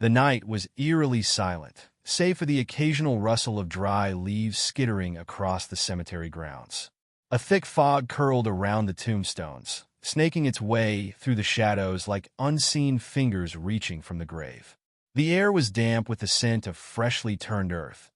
The night was eerily silent, save for the occasional rustle of dry leaves skittering across the cemetery grounds. A thick fog curled around the tombstones, snaking its way through the shadows like unseen fingers reaching from the grave. The air was damp with the scent of freshly turned earth,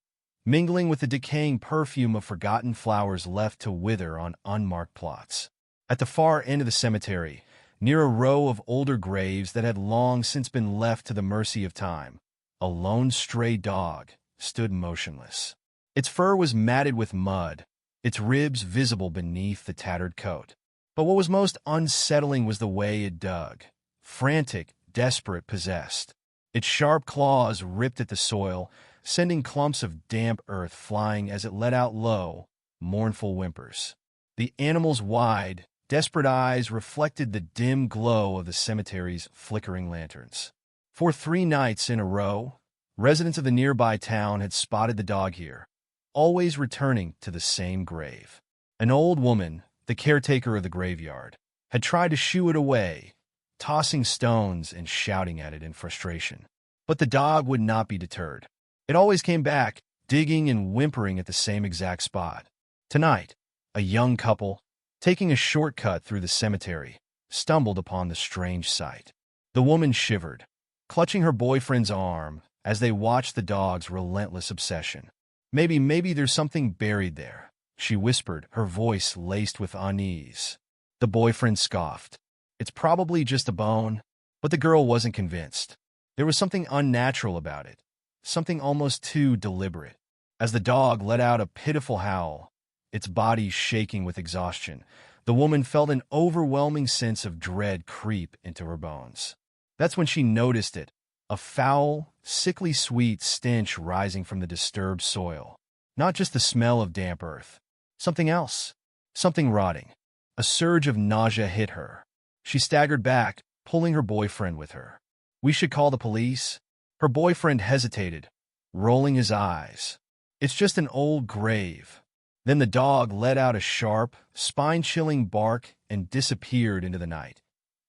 mingling with the decaying perfume of forgotten flowers left to wither on unmarked plots. At the far end of the cemetery, near a row of older graves that had long since been left to the mercy of time, a lone stray dog stood motionless. Its fur was matted with mud, its ribs visible beneath the tattered coat. But what was most unsettling was the way it dug, frantic, desperate, possessed. Its sharp claws ripped at the soil, sending clumps of damp earth flying as it let out low, mournful whimpers. The animal's wide, desperate eyes reflected the dim glow of the cemetery's flickering lanterns. For 3 nights in a row, residents of the nearby town had spotted the dog here, always returning to the same grave. An old woman, the caretaker of the graveyard, had tried to shoo it away, tossing stones and shouting at it in frustration. But the dog would not be deterred. It always came back, digging and whimpering at the same exact spot. Tonight, a young couple, taking a shortcut through the cemetery, stumbled upon the strange sight. The woman shivered, clutching her boyfriend's arm as they watched the dog's relentless obsession. Maybe there's something buried there, she whispered, her voice laced with unease. The boyfriend scoffed. It's probably just a bone, but the girl wasn't convinced. There was something unnatural about it, something almost too deliberate. As the dog let out a pitiful howl, its body shaking with exhaustion, the woman felt an overwhelming sense of dread creep into her bones. That's when she noticed it, a foul, sickly sweet stench rising from the disturbed soil. Not just the smell of damp earth. Something else. Something rotting. A surge of nausea hit her. She staggered back, pulling her boyfriend with her. We should call the police? Her boyfriend hesitated, rolling his eyes. It's just an old grave. Then the dog let out a sharp, spine-chilling bark and disappeared into the night,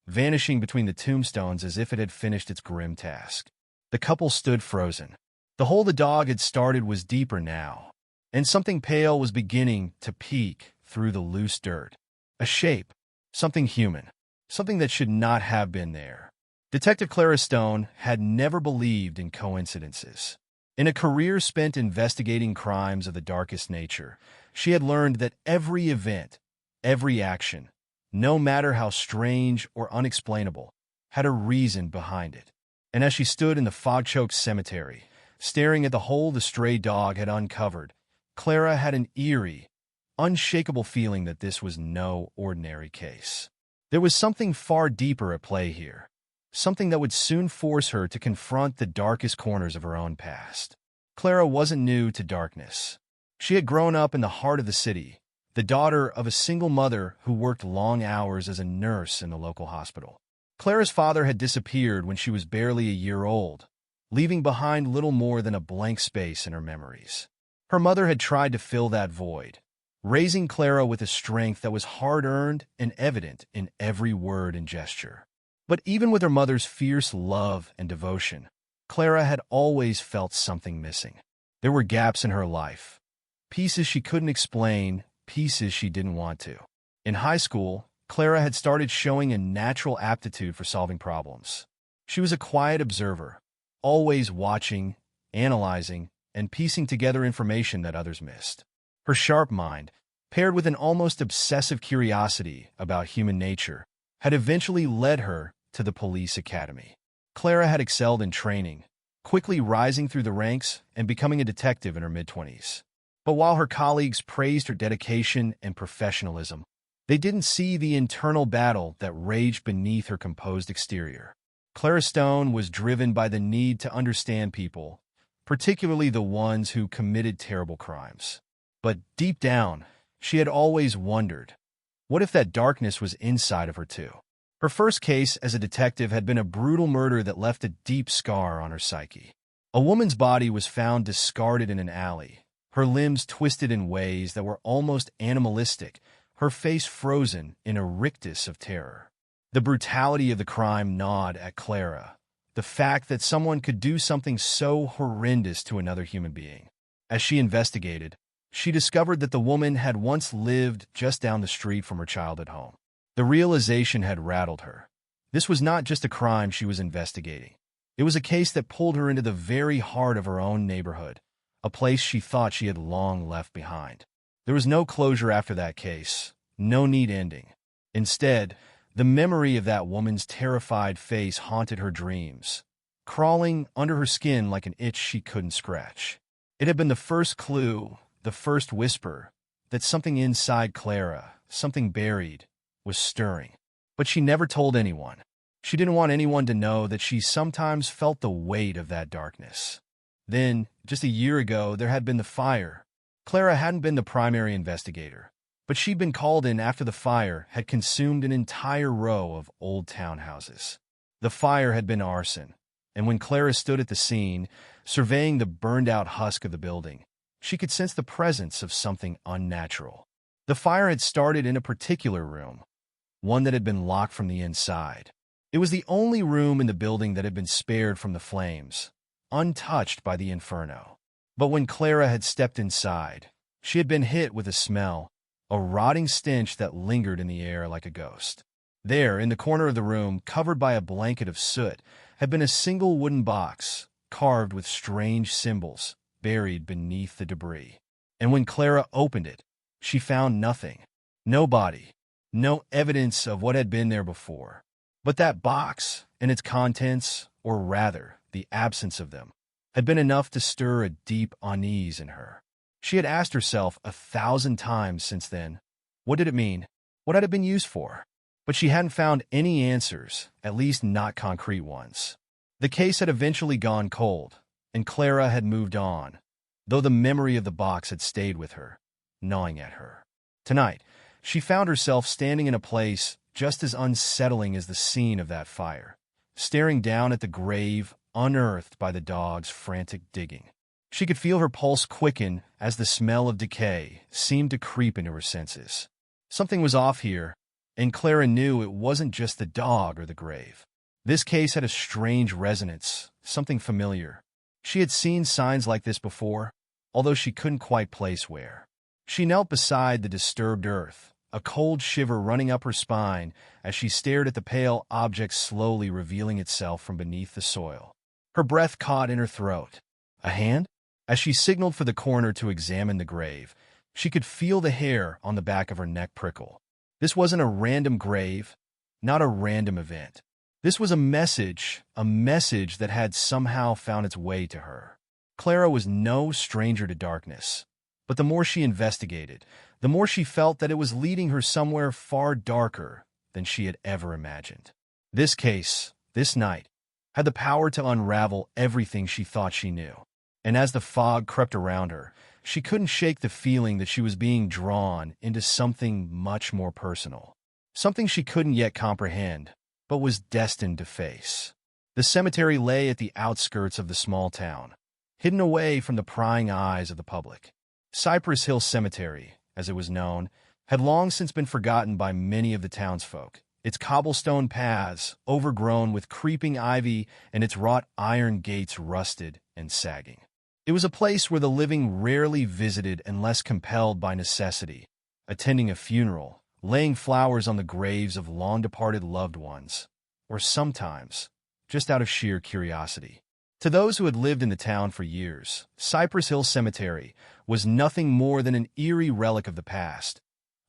vanishing between the tombstones as if it had finished its grim task. The couple stood frozen. The hole the dog had started was deeper now, and something pale was beginning to peek through the loose dirt. A shape, something human, something that should not have been there. Detective Clara Stone had never believed in coincidences. In a career spent investigating crimes of the darkest nature, she had learned that every event, every action, no matter how strange or unexplainable, had a reason behind it. And as she stood in the fog-choked cemetery, staring at the hole the stray dog had uncovered, Clara had an eerie, unshakable feeling that this was no ordinary case. There was something far deeper at play here, something that would soon force her to confront the darkest corners of her own past. Clara wasn't new to darkness. She had grown up in the heart of the city, the daughter of a single mother who worked long hours as a nurse in the local hospital. Clara's father had disappeared when she was barely a year old, leaving behind little more than a blank space in her memories. Her mother had tried to fill that void, raising Clara with a strength that was hard-earned and evident in every word and gesture. But even with her mother's fierce love and devotion, Clara had always felt something missing. There were gaps in her life, pieces she couldn't explain, pieces she didn't want to. In high school, Clara had started showing a natural aptitude for solving problems. She was a quiet observer, always watching, analyzing, and piecing together information that others missed. Her sharp mind, paired with an almost obsessive curiosity about human nature, had eventually led her to the police academy. Clara had excelled in training, quickly rising through the ranks and becoming a detective in her mid-20s. But while her colleagues praised her dedication and professionalism, they didn't see the internal battle that raged beneath her composed exterior. Clara Stone was driven by the need to understand people, particularly the ones who committed terrible crimes. But deep down, she had always wondered, what if that darkness was inside of her too? Her first case as a detective had been a brutal murder that left a deep scar on her psyche. A woman's body was found discarded in an alley, her limbs twisted in ways that were almost animalistic, her face frozen in a rictus of terror. The brutality of the crime gnawed at Clara, the fact that someone could do something so horrendous to another human being. As she investigated, she discovered that the woman had once lived just down the street from her childhood home. The realization had rattled her. This was not just a crime she was investigating. It was a case that pulled her into the very heart of her own neighborhood, a place she thought she had long left behind. There was no closure after that case, no neat ending. Instead, the memory of that woman's terrified face haunted her dreams, crawling under her skin like an itch she couldn't scratch. It had been the first clue, the first whisper, that something inside Clara, something buried, was stirring. But she never told anyone. She didn't want anyone to know that she sometimes felt the weight of that darkness. Then, just a year ago, there had been the fire. Clara hadn't been the primary investigator, but she'd been called in after the fire had consumed an entire row of old townhouses. The fire had been arson, and when Clara stood at the scene, surveying the burned-out husk of the building, she could sense the presence of something unnatural. The fire had started in a particular room, one that had been locked from the inside. It was the only room in the building that had been spared from the flames, untouched by the inferno. But when Clara had stepped inside, she had been hit with a smell, a rotting stench that lingered in the air like a ghost. There, in the corner of the room, covered by a blanket of soot, had been a single wooden box, carved with strange symbols, buried beneath the debris. And when Clara opened it, she found nothing. No body, no evidence of what had been there before. But that box and its contents, or rather, the absence of them, had been enough to stir a deep unease in her. She had asked herself 1,000 times since then, what did it mean? What had it been used for? But she hadn't found any answers, at least not concrete ones. The case had eventually gone cold, and Clara had moved on, though the memory of the box had stayed with her, gnawing at her. Tonight, she found herself standing in a place just as unsettling as the scene of that fire, staring down at the grave unearthed by the dog's frantic digging. She could feel her pulse quicken as the smell of decay seemed to creep into her senses. Something was off here, and Clara knew it wasn't just the dog or the grave. This case had a strange resonance, something familiar. She had seen signs like this before, although she couldn't quite place where. She knelt beside the disturbed earth, a cold shiver running up her spine as she stared at the pale object slowly revealing itself from beneath the soil. Her breath caught in her throat. A hand? As she signaled for the coroner to examine the grave, she could feel the hair on the back of her neck prickle. This wasn't a random grave, not a random event. This was a message that had somehow found its way to her. Clara was no stranger to darkness, but the more she investigated, the more she felt that it was leading her somewhere far darker than she had ever imagined. This case, this night, had the power to unravel everything she thought she knew. And as the fog crept around her, she couldn't shake the feeling that she was being drawn into something much more personal. Something she couldn't yet comprehend, but was destined to face. The cemetery lay at the outskirts of the small town, hidden away from the prying eyes of the public. Cypress Hill Cemetery, as it was known, had long since been forgotten by many of the townsfolk. Its cobblestone paths, overgrown with creeping ivy, and its wrought iron gates rusted and sagging. It was a place where the living rarely visited unless compelled by necessity, attending a funeral, laying flowers on the graves of long-departed loved ones, or sometimes, just out of sheer curiosity. To those who had lived in the town for years, Cypress Hill Cemetery was nothing more than an eerie relic of the past,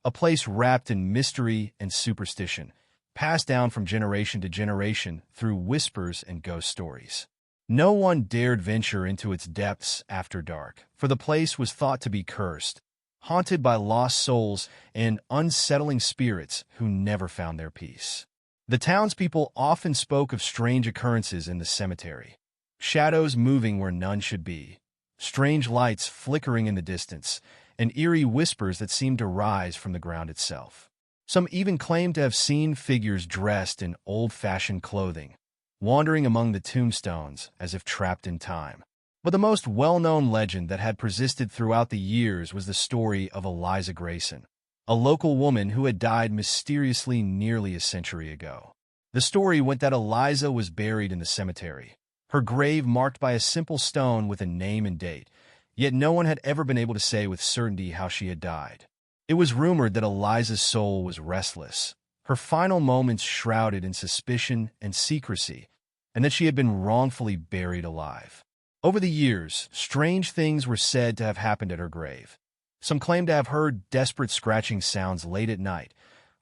a place wrapped in mystery and superstition, passed down from generation to generation through whispers and ghost stories. No one dared venture into its depths after dark, for the place was thought to be cursed, haunted by lost souls and unsettling spirits who never found their peace. The townspeople often spoke of strange occurrences in the cemetery, shadows moving where none should be, strange lights flickering in the distance, and eerie whispers that seemed to rise from the ground itself. Some even claimed to have seen figures dressed in old-fashioned clothing, wandering among the tombstones as if trapped in time. But the most well-known legend that had persisted throughout the years was the story of Eliza Grayson, a local woman who had died mysteriously nearly a century ago. The story went that Eliza was buried in the cemetery, her grave marked by a simple stone with a name and date, yet no one had ever been able to say with certainty how she had died. It was rumored that Eliza's soul was restless, her final moments shrouded in suspicion and secrecy, and that she had been wrongfully buried alive. Over the years, strange things were said to have happened at her grave. Some claimed to have heard desperate scratching sounds late at night.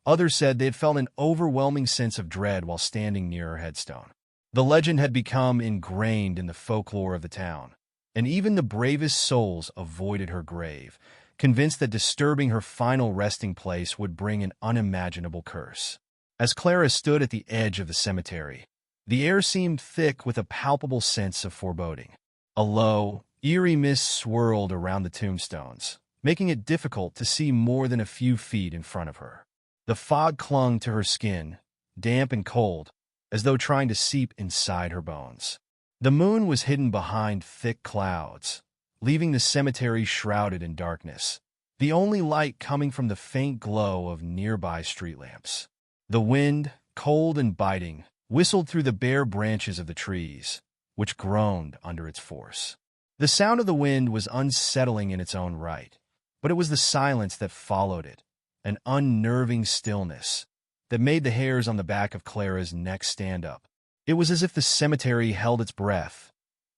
Others said they had felt an overwhelming sense of dread while standing near her headstone. The legend had become ingrained in the folklore of the town, and even the bravest souls avoided her grave, convinced that disturbing her final resting place would bring an unimaginable curse. As Clara stood at the edge of the cemetery, the air seemed thick with a palpable sense of foreboding. A low, eerie mist swirled around the tombstones, making it difficult to see more than a few feet in front of her. The fog clung to her skin, damp and cold, as though trying to seep inside her bones. The moon was hidden behind thick clouds, leaving the cemetery shrouded in darkness, the only light coming from the faint glow of nearby street lamps. The wind, cold and biting, whistled through the bare branches of the trees, which groaned under its force. The sound of the wind was unsettling in its own right, but it was the silence that followed it, an unnerving stillness that made the hairs on the back of Clara's neck stand up. It was as if the cemetery held its breath,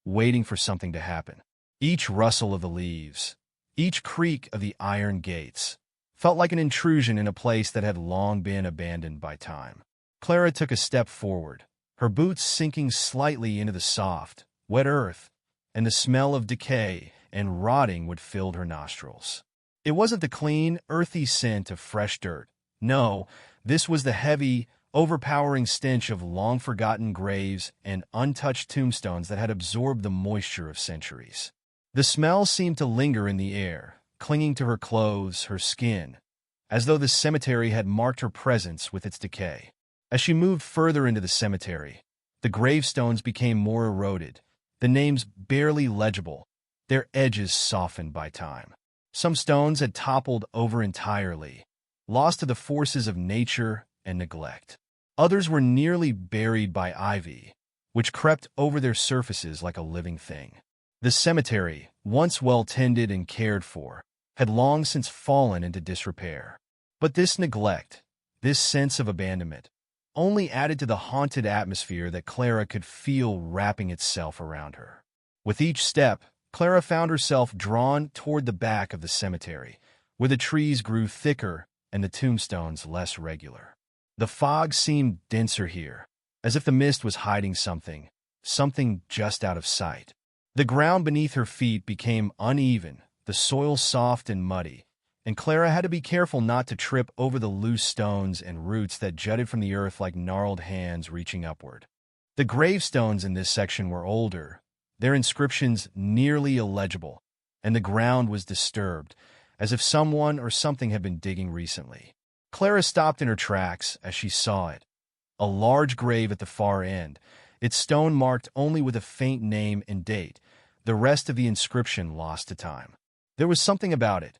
waiting for something to happen. Each rustle of the leaves, each creak of the iron gates, felt like an intrusion in a place that had long been abandoned by time. Clara took a step forward, her boots sinking slightly into the soft, wet earth, and the smell of decay and rotting would fill her nostrils. It wasn't the clean, earthy scent of fresh dirt. No, this was the heavy, overpowering stench of long-forgotten graves and untouched tombstones that had absorbed the moisture of centuries. The smell seemed to linger in the air, clinging to her clothes, her skin, as though the cemetery had marked her presence with its decay. As she moved further into the cemetery, the gravestones became more eroded, the names barely legible, their edges softened by time. Some stones had toppled over entirely, lost to the forces of nature and neglect. Others were nearly buried by ivy, which crept over their surfaces like a living thing. The cemetery, once well tended and cared for, had long since fallen into disrepair. But this neglect, this sense of abandonment, only added to the haunted atmosphere that Clara could feel wrapping itself around her. With each step, Clara found herself drawn toward the back of the cemetery, where the trees grew thicker and the tombstones less regular. The fog seemed denser here, as if the mist was hiding something just out of sight. The ground beneath her feet became uneven, the soil soft and muddy, and Clara had to be careful not to trip over the loose stones and roots that jutted from the earth like gnarled hands reaching upward. The gravestones in this section were older, their inscriptions nearly illegible, and the ground was disturbed, as if someone or something had been digging recently. Clara stopped in her tracks as she saw it. A large grave at the far end, its stone marked only with a faint name and date, the rest of the inscription lost to time. There was something about it,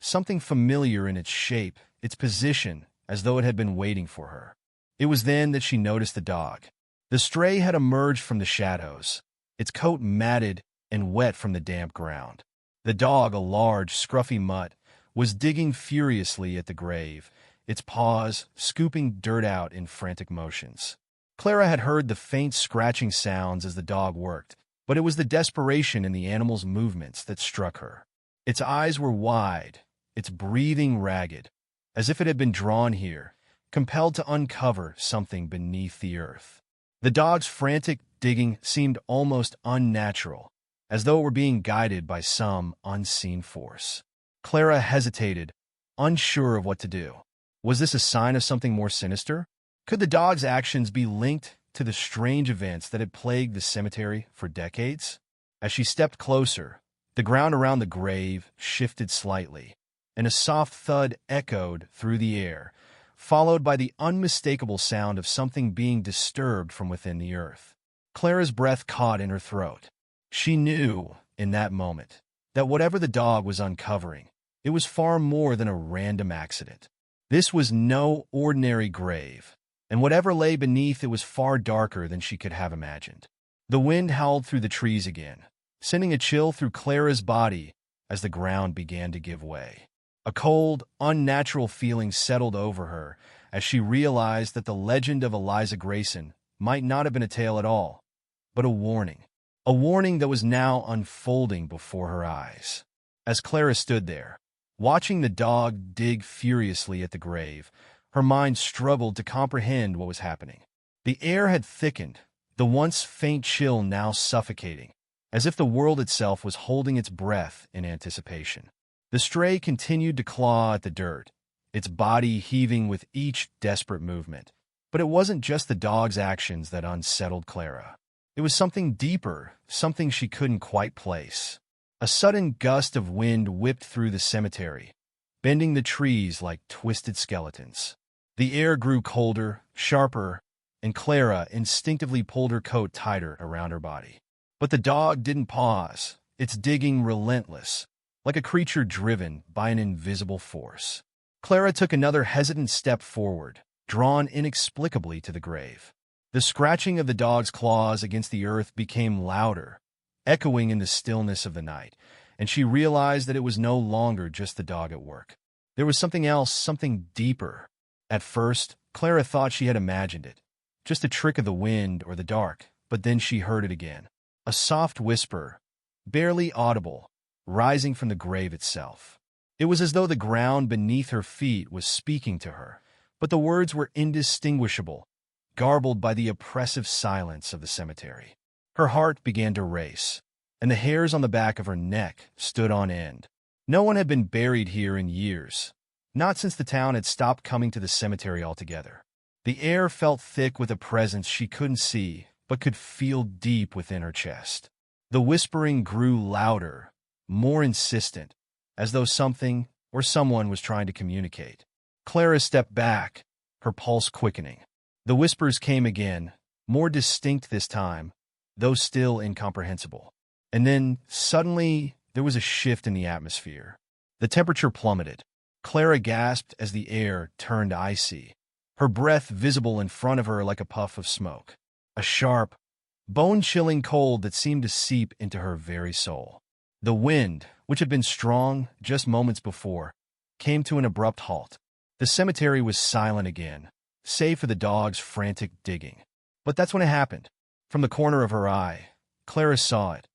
something familiar in its shape, its position, as though it had been waiting for her. It was then that she noticed the dog. The stray had emerged from the shadows, its coat matted and wet from the damp ground. The dog, a large, scruffy mutt, was digging furiously at the grave, its paws scooping dirt out in frantic motions. Clara had heard the faint scratching sounds as the dog worked, but it was the desperation in the animal's movements that struck her. Its eyes were wide, its breathing ragged, as if it had been drawn here, compelled to uncover something beneath the earth. The dog's frantic digging seemed almost unnatural, as though it were being guided by some unseen force. Clara hesitated, unsure of what to do. Was this a sign of something more sinister? Could the dog's actions be linked to the strange events that had plagued the cemetery for decades? As she stepped closer, the ground around the grave shifted slightly, and a soft thud echoed through the air, followed by the unmistakable sound of something being disturbed from within the earth. Clara's breath caught in her throat. She knew, in that moment, that whatever the dog was uncovering, it was far more than a random accident. This was no ordinary grave, and whatever lay beneath it was far darker than she could have imagined. The wind howled through the trees again, sending a chill through Clara's body as the ground began to give way. A cold, unnatural feeling settled over her as she realized that the legend of Eliza Grayson might not have been a tale at all, but a warning. A warning that was now unfolding before her eyes. As Clara stood there, watching the dog dig furiously at the grave, her mind struggled to comprehend what was happening. The air had thickened, the once faint chill now suffocating, as if the world itself was holding its breath in anticipation. The stray continued to claw at the dirt, its body heaving with each desperate movement. But it wasn't just the dog's actions that unsettled Clara. It was something deeper, something she couldn't quite place. A sudden gust of wind whipped through the cemetery, bending the trees like twisted skeletons. The air grew colder, sharper, and Clara instinctively pulled her coat tighter around her body. But the dog didn't pause, its digging relentless, like a creature driven by an invisible force. Clara took another hesitant step forward, drawn inexplicably to the grave. The scratching of the dog's claws against the earth became louder, echoing in the stillness of the night, and she realized that it was no longer just the dog at work. There was something else, something deeper. At first, Clara thought she had imagined it, just a trick of the wind or the dark, but then she heard it again. A soft whisper, barely audible, rising from the grave itself. It was as though the ground beneath her feet was speaking to her, but the words were indistinguishable, garbled by the oppressive silence of the cemetery. Her heart began to race, and the hairs on the back of her neck stood on end. No one had been buried here in years, not since the town had stopped coming to the cemetery altogether. The air felt thick with a presence she couldn't see, but could feel deep within her chest. The whispering grew louder, more insistent, as though something or someone was trying to communicate. Clara stepped back, her pulse quickening. The whispers came again, more distinct this time, though still incomprehensible. And then, suddenly, there was a shift in the atmosphere. The temperature plummeted. Clara gasped as the air turned icy, her breath visible in front of her like a puff of smoke. A sharp, bone-chilling cold that seemed to seep into her very soul. The wind, which had been strong just moments before, came to an abrupt halt. The cemetery was silent again, save for the dog's frantic digging. But that's when it happened. From the corner of her eye, Clara saw it,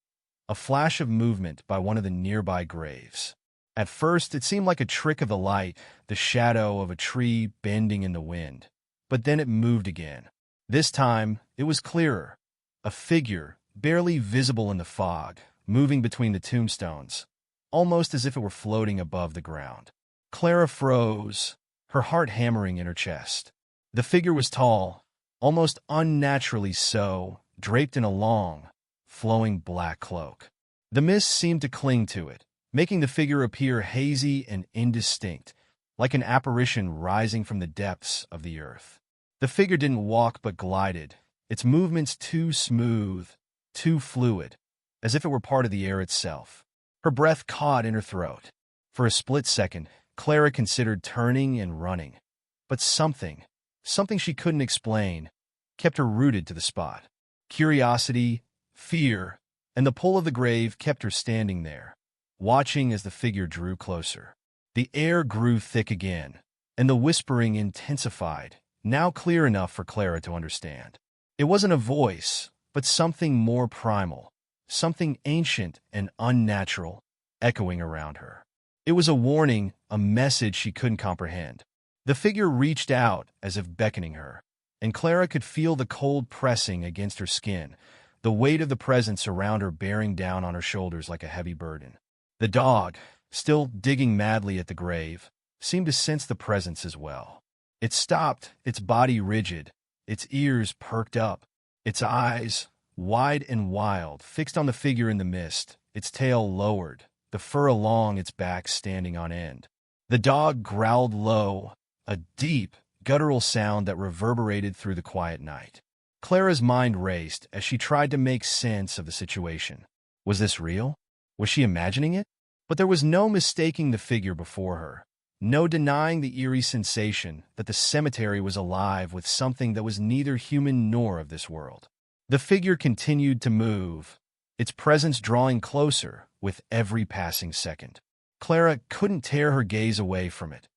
a flash of movement by one of the nearby graves. At first, it seemed like a trick of the light, the shadow of a tree bending in the wind. But then it moved again. This time, it was clearer. A figure, barely visible in the fog, moving between the tombstones, almost as if it were floating above the ground. Clara froze, her heart hammering in her chest. The figure was tall, almost unnaturally so, draped in a long, flowing black cloak. The mist seemed to cling to it, making the figure appear hazy and indistinct, like an apparition rising from the depths of the earth. The figure didn't walk but glided, its movements too smooth, too fluid, as if it were part of the air itself. Her breath caught in her throat. For a split second, Clara considered turning and running. But something she couldn't explain, kept her rooted to the spot. Curiosity, fear, and the pull of the grave kept her standing there, watching as the figure drew closer. The air grew thick again, and the whispering intensified, now clear enough for Clara to understand. It wasn't a voice, but something more primal, something ancient and unnatural, echoing around her. It was a warning, a message she couldn't comprehend. The figure reached out as if beckoning her, and Clara could feel the cold pressing against her skin, the weight of the presence around her bearing down on her shoulders like a heavy burden. The dog, still digging madly at the grave, seemed to sense the presence as well. It stopped, its body rigid, its ears perked up, its eyes, wide and wild, fixed on the figure in the mist, its tail lowered, the fur along its back standing on end. The dog growled low, a deep, guttural sound that reverberated through the quiet night. Clara's mind raced as she tried to make sense of the situation. Was this real? Was she imagining it? But there was no mistaking the figure before her. No denying the eerie sensation that the cemetery was alive with something that was neither human nor of this world. The figure continued to move, its presence drawing closer with every passing second. Clara couldn't tear her gaze away from it,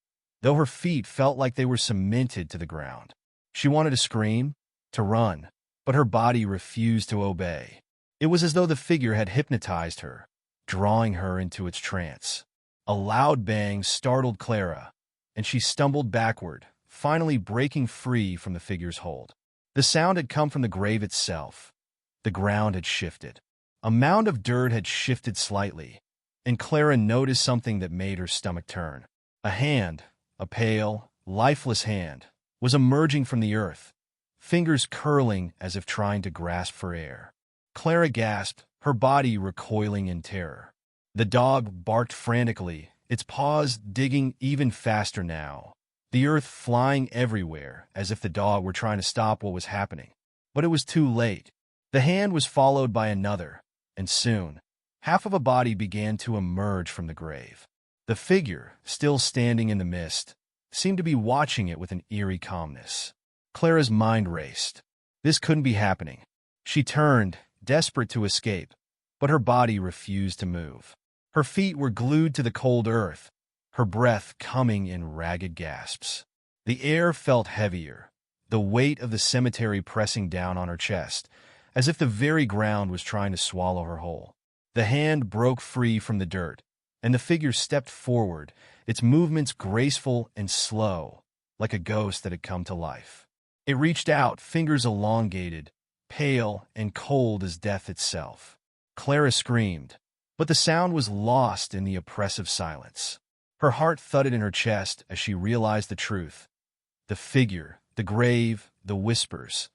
though her feet felt like they were cemented to the ground. She wanted to scream, to run, but her body refused to obey. It was as though the figure had hypnotized her, drawing her into its trance. A loud bang startled Clara, and she stumbled backward, finally breaking free from the figure's hold. The sound had come from the grave itself. The ground had shifted. A mound of dirt had shifted slightly, and Clara noticed something that made her stomach turn. A hand, a pale, lifeless hand, was emerging from the earth, fingers curling as if trying to grasp for air. Clara gasped, her body recoiling in terror. The dog barked frantically, its paws digging even faster now, the earth flying everywhere as if the dog were trying to stop what was happening. But it was too late. The hand was followed by another, and soon, half of a body began to emerge from the grave. The figure, still standing in the mist, seemed to be watching it with an eerie calmness. Clara's mind raced. This couldn't be happening. She turned, desperate to escape, but her body refused to move. Her feet were glued to the cold earth, her breath coming in ragged gasps. The air felt heavier, the weight of the cemetery pressing down on her chest, as if the very ground was trying to swallow her whole. The hand broke free from the dirt, and the figure stepped forward, its movements graceful and slow, like a ghost that had come to life. It reached out, fingers elongated, pale and cold as death itself. Clara screamed, but the sound was lost in the oppressive silence. Her heart thudded in her chest as she realized the truth. The figure, the grave, the whispers,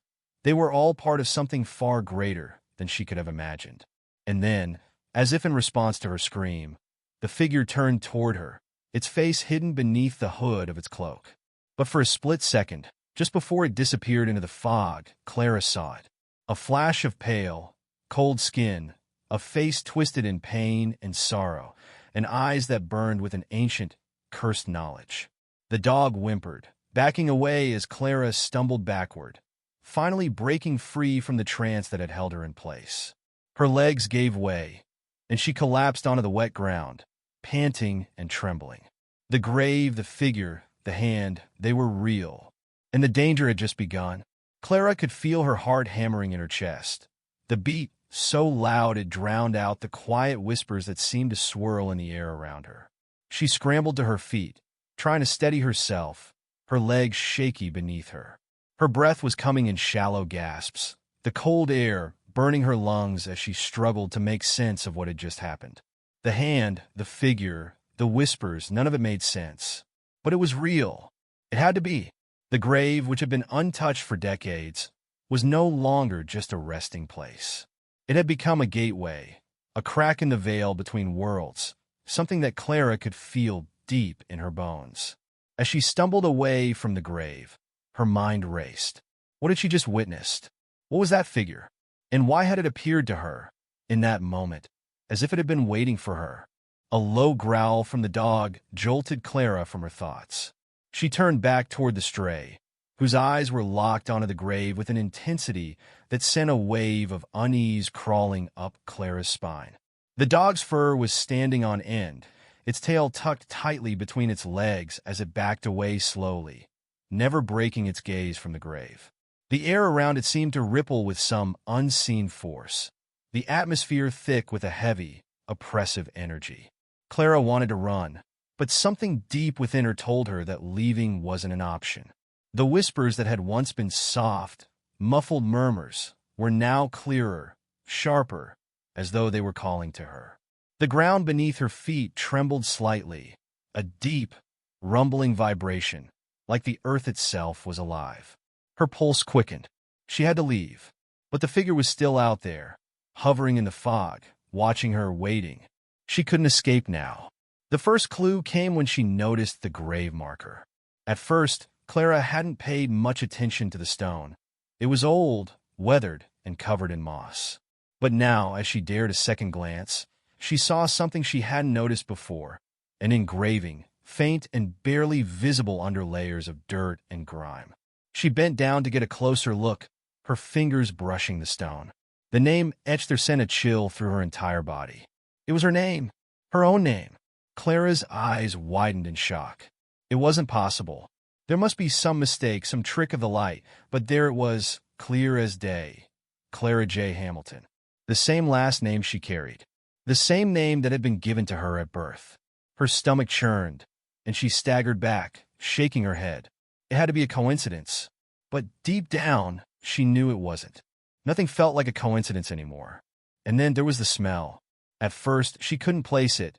they were all part of something far greater than she could have imagined. And then, as if in response to her scream, the figure turned toward her, its face hidden beneath the hood of its cloak. But for a split second, just before it disappeared into the fog, Clara saw it. A flash of pale, cold skin, a face twisted in pain and sorrow, and eyes that burned with an ancient, cursed knowledge. The dog whimpered, backing away as Clara stumbled backward, finally breaking free from the trance that had held her in place. Her legs gave way, and she collapsed onto the wet ground, panting and trembling. The grave, the figure, the hand, they were real, and the danger had just begun. Clara could feel her heart hammering in her chest. The beat, so loud it drowned out the quiet whispers that seemed to swirl in the air around her. She scrambled to her feet, trying to steady herself, her legs shaky beneath her. Her breath was coming in shallow gasps, the cold air burning her lungs as she struggled to make sense of what had just happened. The hand, the figure, the whispers, none of it made sense. But it was real. It had to be. The grave, which had been untouched for decades, was no longer just a resting place. It had become a gateway, a crack in the veil between worlds, something that Clara could feel deep in her bones. As she stumbled away from the grave, her mind raced. What had she just witnessed? What was that figure? And why had it appeared to her, in that moment, as if it had been waiting for her? A low growl from the dog jolted Clara from her thoughts. She turned back toward the stray, whose eyes were locked onto the grave with an intensity that sent a wave of unease crawling up Clara's spine. The dog's fur was standing on end, its tail tucked tightly between its legs as it backed away slowly, never breaking its gaze from the grave. The air around it seemed to ripple with some unseen force, the atmosphere thick with a heavy, oppressive energy. Clara wanted to run, but something deep within her told her that leaving wasn't an option. The whispers that had once been soft, muffled murmurs were now clearer, sharper, as though they were calling to her. The ground beneath her feet trembled slightly, a deep, rumbling vibration, like the earth itself was alive. Her pulse quickened. She had to leave, but the figure was still out there, hovering in the fog, watching her, waiting. She couldn't escape now. The first clue came when she noticed the grave marker. At first, Clara hadn't paid much attention to the stone. It was old, weathered, and covered in moss. But now, as she dared a second glance, she saw something she hadn't noticed before, an engraving faint and barely visible under layers of dirt and grime. She bent down to get a closer look, her fingers brushing the stone. The name etched there sent a chill through her entire body. It was her name, her own name. Clara's eyes widened in shock. It wasn't possible. There must be some mistake, some trick of the light, but there it was, clear as day. Clara J. Hamilton. The same last name she carried. The same name that had been given to her at birth. Her stomach churned, and she staggered back, shaking her head. It had to be a coincidence. But deep down, she knew it wasn't. Nothing felt like a coincidence anymore. And then there was the smell. At first, she couldn't place it.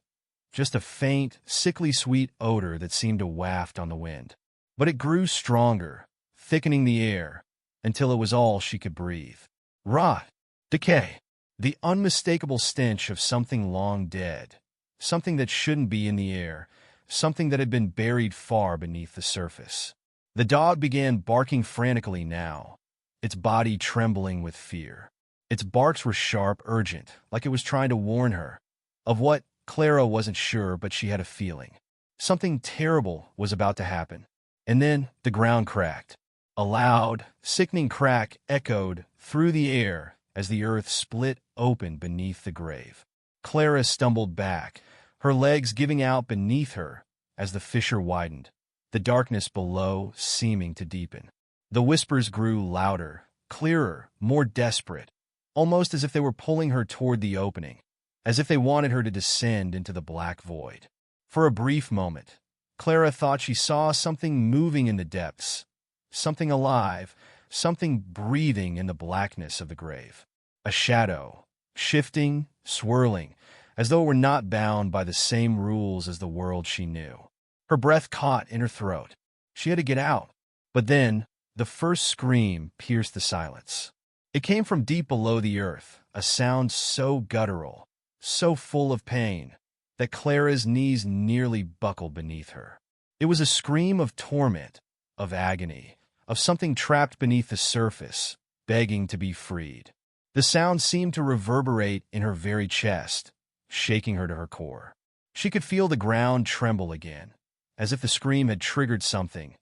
Just a faint, sickly sweet odor that seemed to waft on the wind. But it grew stronger, thickening the air, until it was all she could breathe. Rot. Decay. The unmistakable stench of something long dead. Something that shouldn't be in the air. Something that had been buried far beneath the surface. The dog began barking frantically now, its body trembling with fear. Its barks were sharp, urgent, like it was trying to warn her. Of what, Clara wasn't sure, but she had a feeling. Something terrible was about to happen. And then the ground cracked. A loud, sickening crack echoed through the air as the earth split open beneath the grave. Clara stumbled back, her legs giving out beneath her as the fissure widened, the darkness below seeming to deepen. The whispers grew louder, clearer, more desperate, almost as if they were pulling her toward the opening, as if they wanted her to descend into the black void. For a brief moment, Clara thought she saw something moving in the depths, something alive, something breathing in the blackness of the grave. A shadow, shifting, swirling, as though it were not bound by the same rules as the world she knew. Her breath caught in her throat. She had to get out. But then, the first scream pierced the silence. It came from deep below the earth, a sound so guttural, so full of pain, that Clara's knees nearly buckled beneath her. It was a scream of torment, of agony, of something trapped beneath the surface, begging to be freed. The sound seemed to reverberate in her very chest, shaking her to her core. She could feel the ground tremble again, as if the scream had triggered something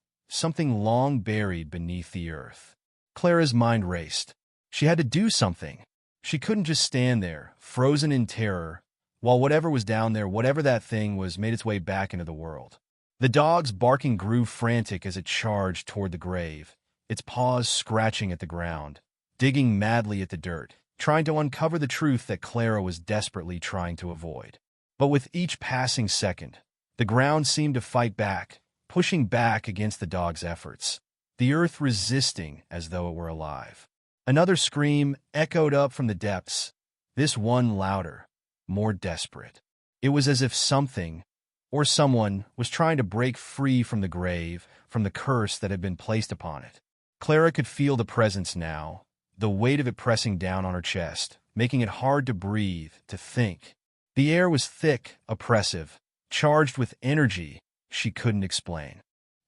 long buried beneath the earth. Clara's mind raced. She had to do something. She couldn't just stand there, frozen in terror, while whatever was down there, whatever that thing was, made its way back into the world. The dog's barking grew frantic as it charged toward the grave, its paws scratching at the ground, digging madly at the dirt, trying to uncover the truth that Clara was desperately trying to avoid. But with each passing second, the ground seemed to fight back, pushing back against the dog's efforts, the earth resisting as though it were alive. Another scream echoed up from the depths, this one louder, more desperate. It was as if something, or someone, was trying to break free from the grave, from the curse that had been placed upon it. Clara could feel the presence now, the weight of it pressing down on her chest, making it hard to breathe, to think. The air was thick, oppressive, charged with energy she couldn't explain.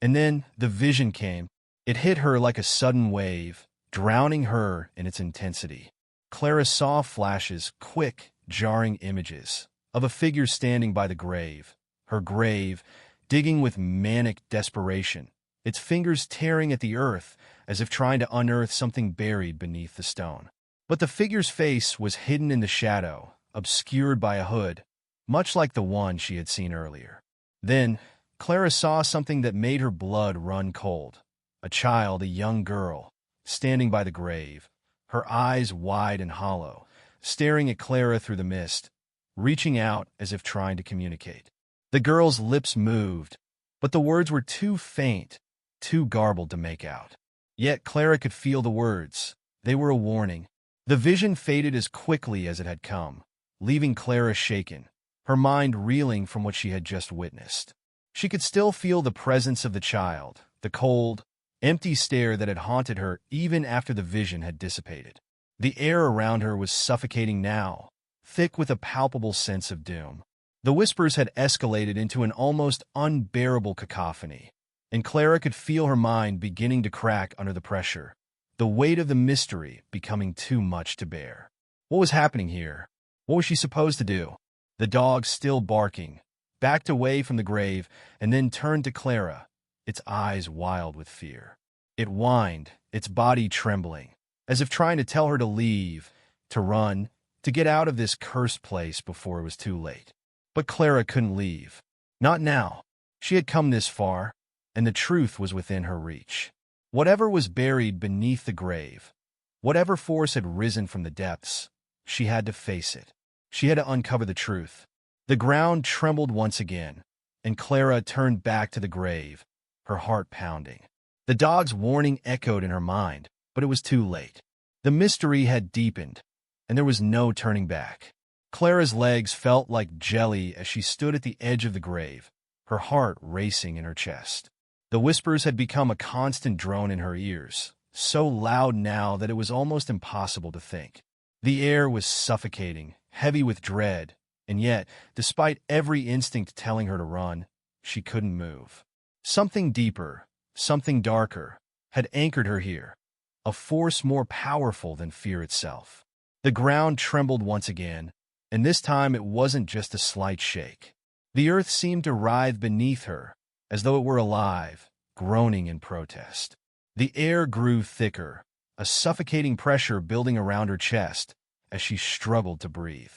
And then the vision came. It hit her like a sudden wave, drowning her in its intensity. Clara saw flashes, quick, jarring images, of a figure standing by the grave, her grave, digging with manic desperation, its fingers tearing at the earth as if trying to unearth something buried beneath the stone. But the figure's face was hidden in the shadow, obscured by a hood, much like the one she had seen earlier. Then, Clara saw something that made her blood run cold. A child, a young girl, standing by the grave, her eyes wide and hollow, staring at Clara through the mist, reaching out as if trying to communicate. The girl's lips moved, but the words were too faint, too garbled to make out. Yet Clara could feel the words. They were a warning. The vision faded as quickly as it had come, leaving Clara shaken, her mind reeling from what she had just witnessed. She could still feel the presence of the child, the cold, empty stare that had haunted her even after the vision had dissipated. The air around her was suffocating now, thick with a palpable sense of doom. The whispers had escalated into an almost unbearable cacophony, and Clara could feel her mind beginning to crack under the pressure, the weight of the mystery becoming too much to bear. What was happening here? What was she supposed to do? The dog still barking, backed away from the grave, and then turned to Clara, its eyes wild with fear. It whined, its body trembling, as if trying to tell her to leave, to run, to get out of this cursed place before it was too late. But Clara couldn't leave. Not now. She had come this far, and the truth was within her reach. Whatever was buried beneath the grave, whatever force had risen from the depths, she had to face it. She had to uncover the truth. The ground trembled once again, and Clara turned back to the grave, her heart pounding. The dog's warning echoed in her mind, but it was too late. The mystery had deepened, and there was no turning back. Clara's legs felt like jelly as she stood at the edge of the grave, her heart racing in her chest. The whispers had become a constant drone in her ears, so loud now that it was almost impossible to think. The air was suffocating, heavy with dread, and yet, despite every instinct telling her to run, she couldn't move. Something deeper, something darker, had anchored her here, a force more powerful than fear itself. The ground trembled once again, and this time it wasn't just a slight shake. The earth seemed to writhe beneath her, as though it were alive, groaning in protest. The air grew thicker, a suffocating pressure building around her chest as she struggled to breathe.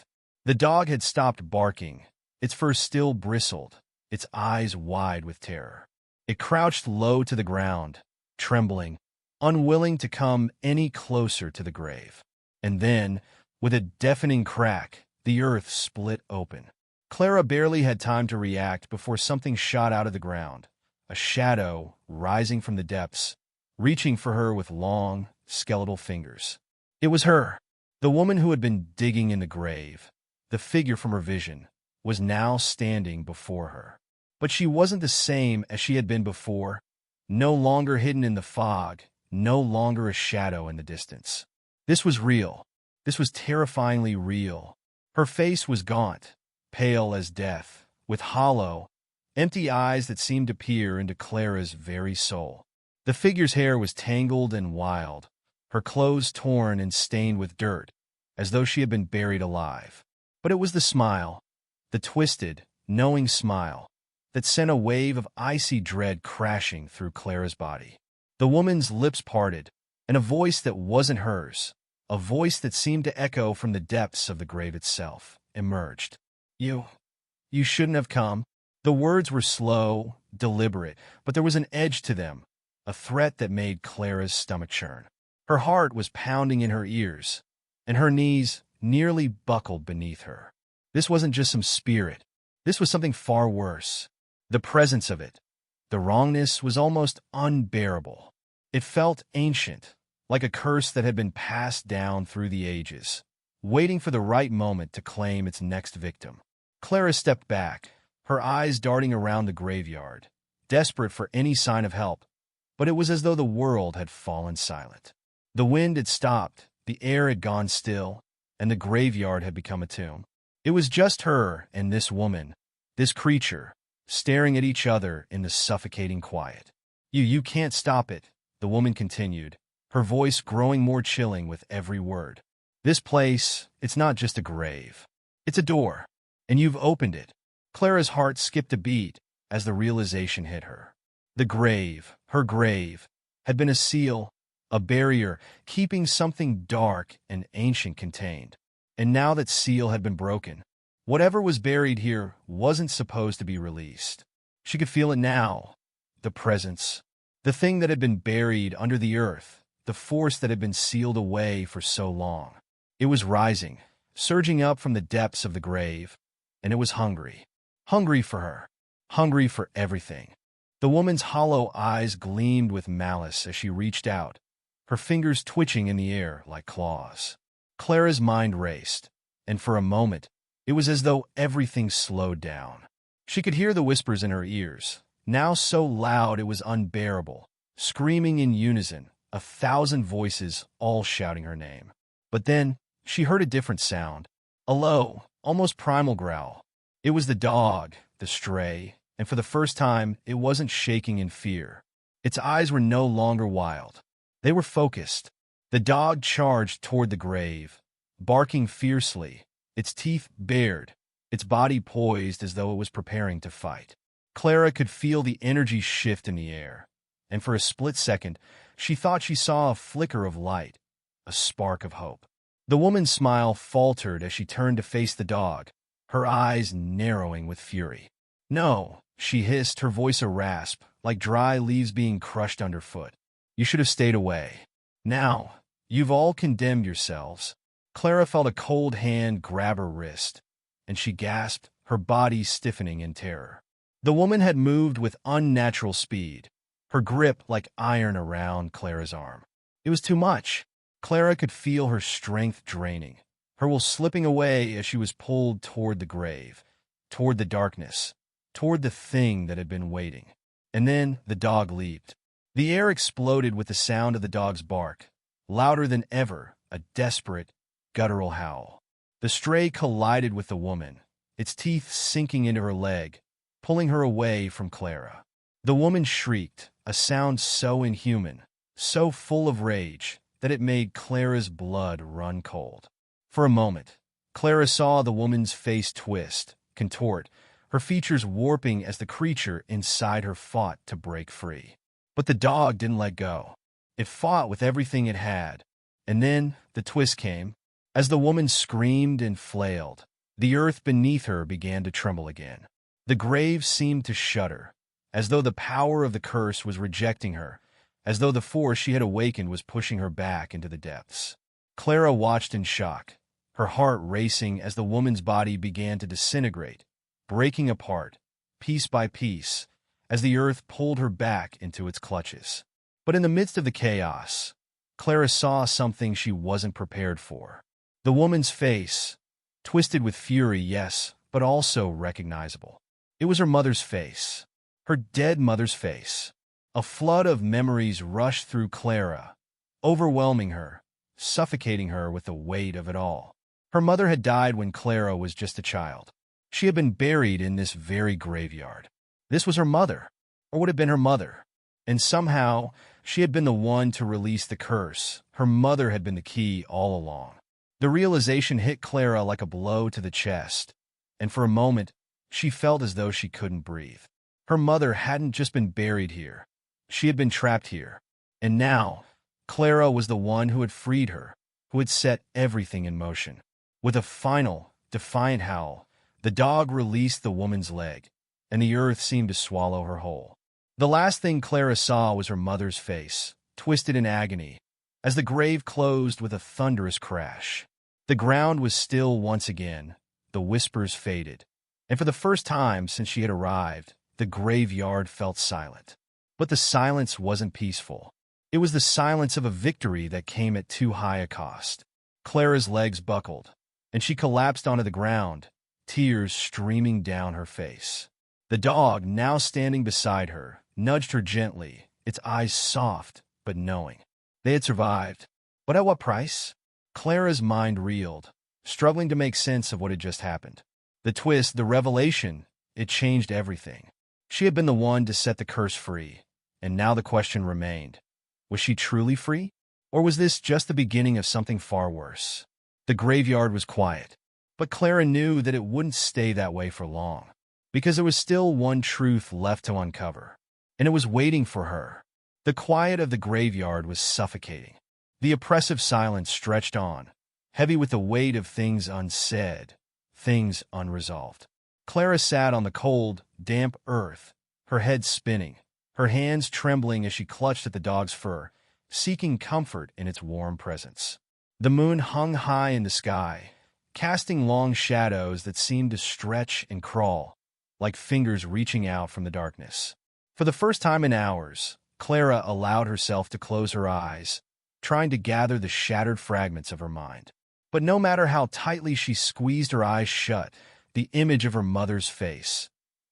The dog had stopped barking, its fur still bristled, its eyes wide with terror. It crouched low to the ground, trembling, unwilling to come any closer to the grave. And then, with a deafening crack, the earth split open. Clara barely had time to react before something shot out of the ground, a shadow rising from the depths, reaching for her with long, skeletal fingers. It was her. The woman who had been digging in the grave, the figure from her vision, was now standing before her. But she wasn't the same as she had been before, no longer hidden in the fog, no longer a shadow in the distance. This was real. This was terrifyingly real. Her face was gaunt, pale as death, with hollow, empty eyes that seemed to peer into Clara's very soul. The figure's hair was tangled and wild, her clothes torn and stained with dirt, as though she had been buried alive. But it was the smile, the twisted, knowing smile, that sent a wave of icy dread crashing through Clara's body. The woman's lips parted, and a voice that wasn't hers, a voice that seemed to echo from the depths of the grave itself, emerged. You shouldn't have come." The words were slow, deliberate, but there was an edge to them, a threat that made Clara's stomach churn. Her heart was pounding in her ears, and her knees nearly buckled beneath her. This wasn't just some spirit. This was something far worse. The presence of it, the wrongness, was almost unbearable. It felt ancient, like a curse that had been passed down through the ages, waiting for the right moment to claim its next victim. Clara stepped back, her eyes darting around the graveyard, desperate for any sign of help, but it was as though the world had fallen silent. The wind had stopped, the air had gone still, and the graveyard had become a tomb. It was just her and this woman, this creature, staring at each other in the suffocating quiet. You can't stop it," the woman continued, her voice growing more chilling with every word. "This place, it's not just a grave. It's a door, and you've opened it." Clara's heart skipped a beat as the realization hit her. The grave, her grave, had been a seal, a barrier, keeping something dark and ancient contained. And now that seal had been broken, whatever was buried here wasn't supposed to be released. She could feel it now, the presence, the thing that had been buried under the earth, the force that had been sealed away for so long. It was rising, surging up from the depths of the grave, and it was hungry. Hungry for her. Hungry for everything. The woman's hollow eyes gleamed with malice as she reached out, her fingers twitching in the air like claws. Clara's mind raced, and for a moment, it was as though everything slowed down. She could hear the whispers in her ears, now so loud it was unbearable, screaming in unison, 1,000 voices all shouting her name. But then, she heard a different sound, a low, almost primal growl. It was the dog, the stray, and for the first time, it wasn't shaking in fear. Its eyes were no longer wild. They were focused. The dog charged toward the grave, barking fiercely, its teeth bared, its body poised as though it was preparing to fight. Clara could feel the energy shift in the air, and for a split second, she thought she saw a flicker of light, a spark of hope. The woman's smile faltered as she turned to face the dog, her eyes narrowing with fury. "No," she hissed, her voice a rasp, like dry leaves being crushed underfoot. "You should have stayed away. Now, you've all condemned yourselves." Clara felt a cold hand grab her wrist, and she gasped, her body stiffening in terror. The woman had moved with unnatural speed, her grip like iron around Clara's arm. It was too much. Clara could feel her strength draining, her will slipping away as she was pulled toward the grave, toward the darkness, toward the thing that had been waiting. And then the dog leaped. The air exploded with the sound of the dog's bark, louder than ever, a desperate, guttural howl. The stray collided with the woman, its teeth sinking into her leg, pulling her away from Clara. The woman shrieked, a sound so inhuman, so full of rage, that it made Clara's blood run cold. For a moment, Clara saw the woman's face twist, contort, her features warping as the creature inside her fought to break free. But the dog didn't let go. It fought with everything it had. And then the twist came. As the woman screamed and flailed, the earth beneath her began to tremble again. The grave seemed to shudder, as though the power of the curse was rejecting her, as though the force she had awakened was pushing her back into the depths. Clara watched in shock, her heart racing as the woman's body began to disintegrate, breaking apart, piece by piece, as the earth pulled her back into its clutches. But in the midst of the chaos, Clara saw something she wasn't prepared for. The woman's face, twisted with fury, yes, but also recognizable. It was her mother's face, her dead mother's face. A flood of memories rushed through Clara, overwhelming her, suffocating her with the weight of it all. Her mother had died when Clara was just a child. She had been buried in this very graveyard. This was her mother, or would have been her mother. And somehow, she had been the one to release the curse. Her mother had been the key all along. The realization hit Clara like a blow to the chest, and for a moment, she felt as though she couldn't breathe. Her mother hadn't just been buried here. She had been trapped here. And now, Clara was the one who had freed her, who had set everything in motion. With a final, defiant howl, the dog released the woman's leg, and the earth seemed to swallow her whole. The last thing Clara saw was her mother's face, twisted in agony, as the grave closed with a thunderous crash. The ground was still once again, the whispers faded, and for the first time since she had arrived, the graveyard felt silent. But the silence wasn't peaceful. It was the silence of a victory that came at too high a cost. Clara's legs buckled, and she collapsed onto the ground, tears streaming down her face. The dog, now standing beside her, nudged her gently, its eyes soft but knowing. They had survived. But at what price? Clara's mind reeled, struggling to make sense of what had just happened. The twist, the revelation, it changed everything. She had been the one to set the curse free, and now the question remained. Was she truly free? Or was this just the beginning of something far worse? The graveyard was quiet, but Clara knew that it wouldn't stay that way for long, because there was still one truth left to uncover, and it was waiting for her. The quiet of the graveyard was suffocating. The oppressive silence stretched on, heavy with the weight of things unsaid, things unresolved. Clara sat on the cold, damp earth, her head spinning, her hands trembling as she clutched at the dog's fur, seeking comfort in its warm presence. The moon hung high in the sky, casting long shadows that seemed to stretch and crawl, like fingers reaching out from the darkness. For the first time in hours, Clara allowed herself to close her eyes, trying to gather the shattered fragments of her mind. But no matter how tightly she squeezed her eyes shut, the image of her mother's face,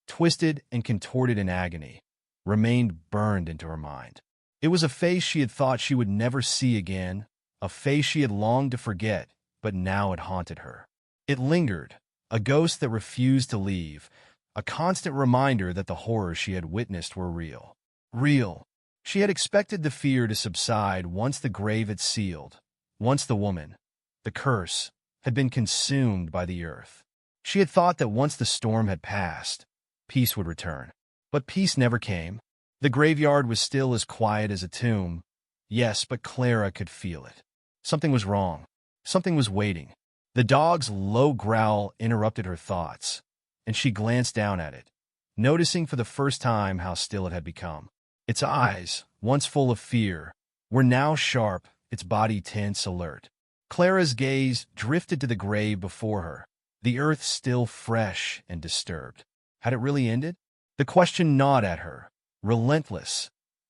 twisted and contorted in agony, remained burned into her mind. It was a face she had thought she would never see again, a face she had longed to forget, but now it haunted her. It lingered, a ghost that refused to leave, a constant reminder that the horrors she had witnessed were real. Real. She had expected the fear to subside once the grave had sealed, once the woman, the curse, had been consumed by the earth. She had thought that once the storm had passed, peace would return. But peace never came. The graveyard was still as quiet as a tomb. Yes, but Clara could feel it. Something was wrong. Something was waiting. The dog's low growl interrupted her thoughts, and she glanced down at it, noticing for the first time how still it had become. Its eyes, once full of fear, were now sharp, its body tense, alert. Clara's gaze drifted to the grave before her, the earth still fresh and disturbed. Had it really ended? The question gnawed at her, relentless,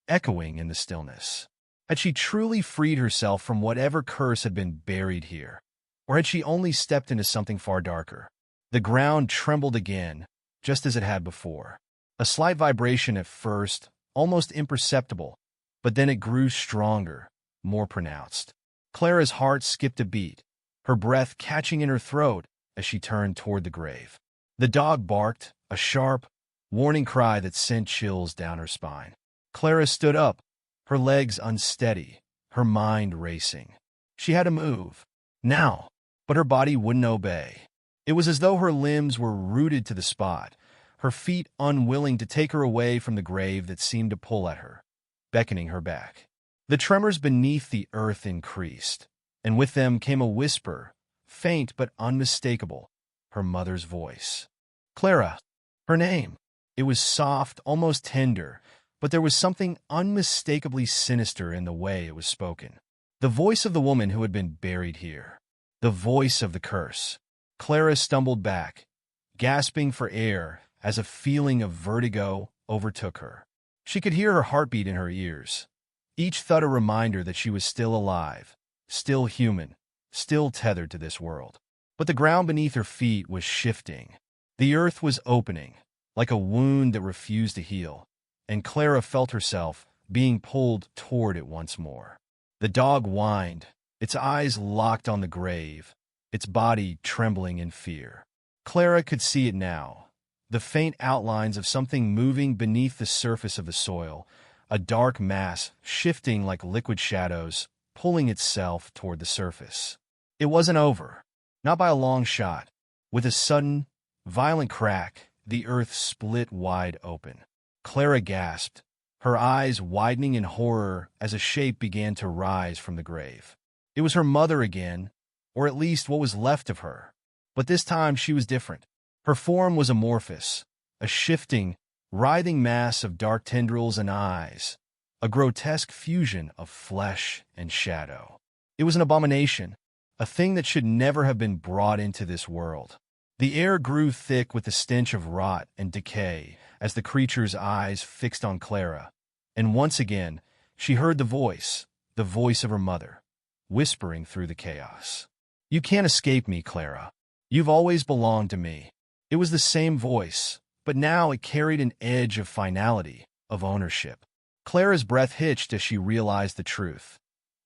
echoing in the stillness. Had she truly freed herself from whatever curse had been buried here? Or had she only stepped into something far darker? The ground trembled again, just as it had before. A slight vibration at first, almost imperceptible, but then it grew stronger, more pronounced. Clara's heart skipped a beat, her breath catching in her throat as she turned toward the grave. The dog barked, a sharp, warning cry that sent chills down her spine. Clara stood up, her legs unsteady, her mind racing. She had to move, now, but her body wouldn't obey. It was as though her limbs were rooted to the spot, her feet unwilling to take her away from the grave that seemed to pull at her, beckoning her back. The tremors beneath the earth increased, and with them came a whisper, faint but unmistakable, her mother's voice. Clara, her name. It was soft, almost tender, but there was something unmistakably sinister in the way it was spoken. The voice of the woman who had been buried here. The voice of the curse. Clara stumbled back, gasping for air as a feeling of vertigo overtook her. She could hear her heartbeat in her ears, each thud a reminder that she was still alive, still human, still tethered to this world. But the ground beneath her feet was shifting. The earth was opening, like a wound that refused to heal, and Clara felt herself being pulled toward it once more. The dog whined, its eyes locked on the grave, its body trembling in fear. Clara could see it now, the faint outlines of something moving beneath the surface of the soil, a dark mass shifting like liquid shadows, pulling itself toward the surface. It wasn't over, not by a long shot. With a sudden, violent crack, the earth split wide open. Clara gasped, her eyes widening in horror as a shape began to rise from the grave. It was her mother again, or at least what was left of her. But this time she was different. Her form was amorphous, a shifting, writhing mass of dark tendrils and eyes, a grotesque fusion of flesh and shadow. It was an abomination, a thing that should never have been brought into this world. The air grew thick with the stench of rot and decay as the creature's eyes fixed on Clara, and once again she heard the voice of her mother, whispering through the chaos. "You can't escape me, Clara. You've always belonged to me." It was the same voice, but now it carried an edge of finality, of ownership. Clara's breath hitched as she realized the truth.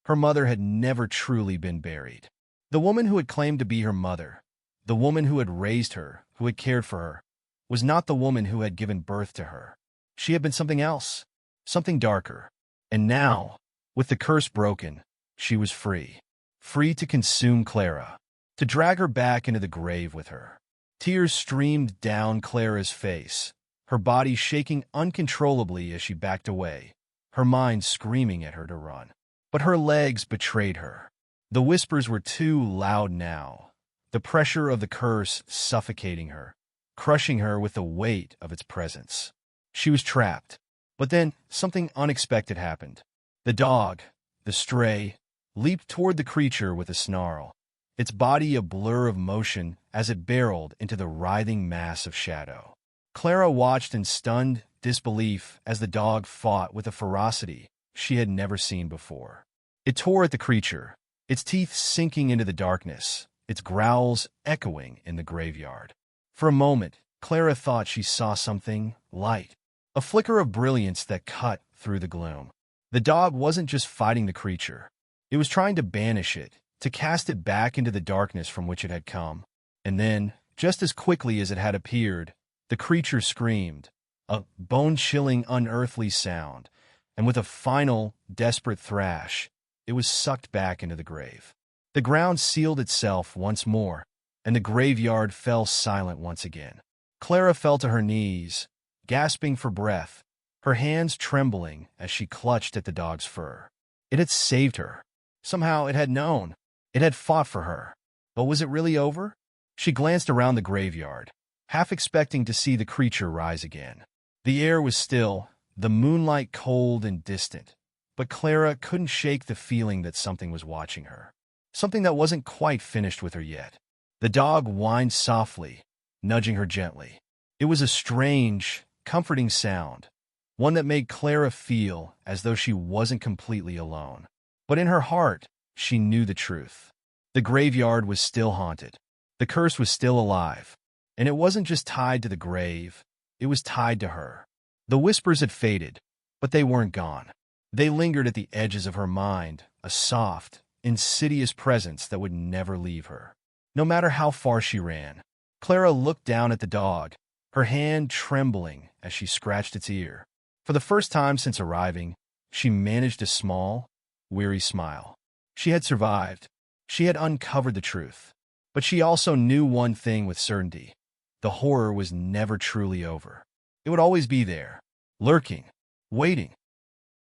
Her mother had never truly been buried. The woman who had claimed to be her mother, the woman who had raised her, who had cared for her, was not the woman who had given birth to her. She had been something else, something darker. And now, with the curse broken, she was free. Free to consume Clara, to drag her back into the grave with her. Tears streamed down Clara's face, her body shaking uncontrollably as she backed away, her mind screaming at her to run. But her legs betrayed her. The whispers were too loud now, the pressure of the curse suffocating her, crushing her with the weight of its presence. She was trapped. But then something unexpected happened. The dog, the stray, leaped toward the creature with a snarl, its body a blur of motion as it barreled into the writhing mass of shadow. Clara watched in stunned disbelief as the dog fought with a ferocity she had never seen before. It tore at the creature, its teeth sinking into the darkness, its growls echoing in the graveyard. For a moment, Clara thought she saw something light, a flicker of brilliance that cut through the gloom. The dog wasn't just fighting the creature. It was trying to banish it, to cast it back into the darkness from which it had come. And then, just as quickly as it had appeared, the creature screamed, a bone-chilling, unearthly sound, and with a final, desperate thrash, it was sucked back into the grave. The ground sealed itself once more, and the graveyard fell silent once again. Clara fell to her knees, gasping for breath, her hands trembling as she clutched at the dog's fur. It had saved her. Somehow it had known. It had fought for her. But was it really over? She glanced around the graveyard, half expecting to see the creature rise again. The air was still, the moonlight cold and distant, but Clara couldn't shake the feeling that something was watching her. Something that wasn't quite finished with her yet. The dog whined softly, nudging her gently. It was a strange, comforting sound, one that made Clara feel as though she wasn't completely alone. But in her heart, she knew the truth. The graveyard was still haunted. The curse was still alive. And it wasn't just tied to the grave, it was tied to her. The whispers had faded, but they weren't gone. They lingered at the edges of her mind, a soft, insidious presence that would never leave her. No matter how far she ran, Clara looked down at the dog, her hand trembling as she scratched its ear. For the first time since arriving, she managed a small, weary smile. She had survived. She had uncovered the truth. But she also knew one thing with certainty. The horror was never truly over. It would always be there, lurking, waiting,